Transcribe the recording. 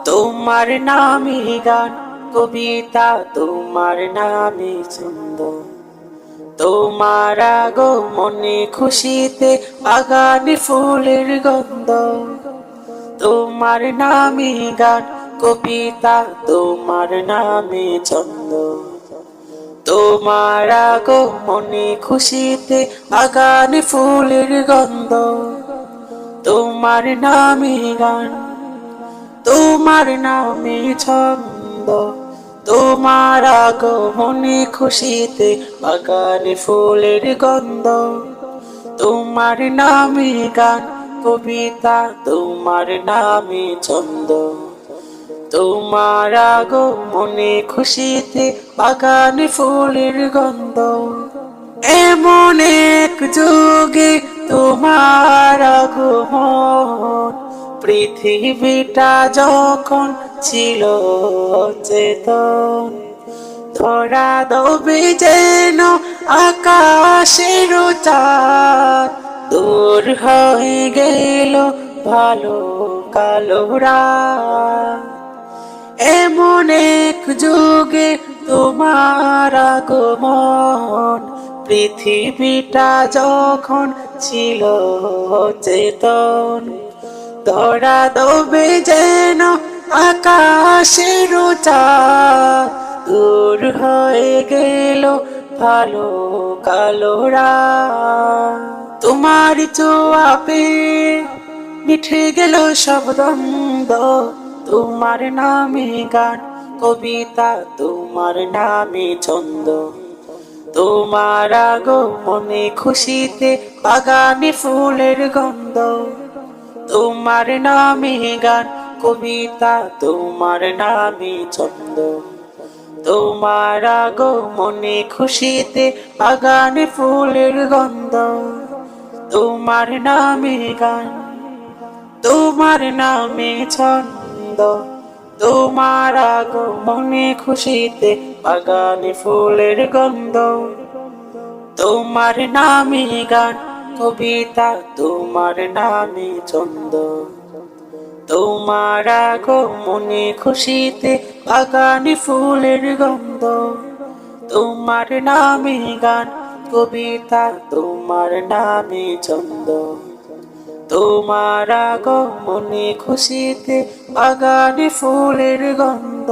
তোমার নামে গান কবিতা, তোমার নামে ছন্দ, তোমার আগমনে খুশিতে বাগানে ফুলের গন্ধ। তোমার নামে গান কবিতা, তোমার নামে ছন্দ, তোমার আগমনে খুশিতে বাগানে ফুলের গন্ধ। তোমার নামে গান, তোমার নামে ছন্দ, তোমার আগমনে খুশিতে বাগানে ফুলের গন্ধ। তোমার নামে গান কবিতা, তোমার নামে ছন্দ, তোমার আগমনে খুশিতে বাগানে ফুলের গন্ধ। এমন এক যুগে তোমার আগমন, পৃথিবীটা যখন ছিল চেতন, ধরা দবে যেন আকাশের চাঁদ, দূর হয়ে গেল ভালো কালো রাত। এমন এক যুগে তোমার আগমন, পৃথিবীটা যখন ছিল চেতন, ধরা দবে যেন আকাশের চাঁদ, দূর হয়ে গেল ভালো কালো রাত। তোমার ছোঁয়াতে মিঠে গেল সব দ্বন্দ্ব, তোমার নামে গান কবিতা, তোমার নামে ছন্দ, তোমার আগমনে খুশিতে বাগানে ফুলের গন্ধ। তোমার নামে গান কবিতা, তোমার নামে ছন্দ, তোমার আগমনে খুশিতে বাগানে ফুলের গন্ধ। তোমার নামে গান, তোমার নামে ছন্দ, তোমার আগমনে খুশিতে বাগানে ফুলের গন্ধ। তোমার নামে গান কবিতা, তোমার নামে ছন্দ, তোমার আগমনে খুশিতে বাগানে ফুলের গন্ধ। তোমার নামে গান কবিতা, তোমার নামে ছন্দ, তোমার আগমনে খুশিতে বাগানে ফুলের গন্ধ।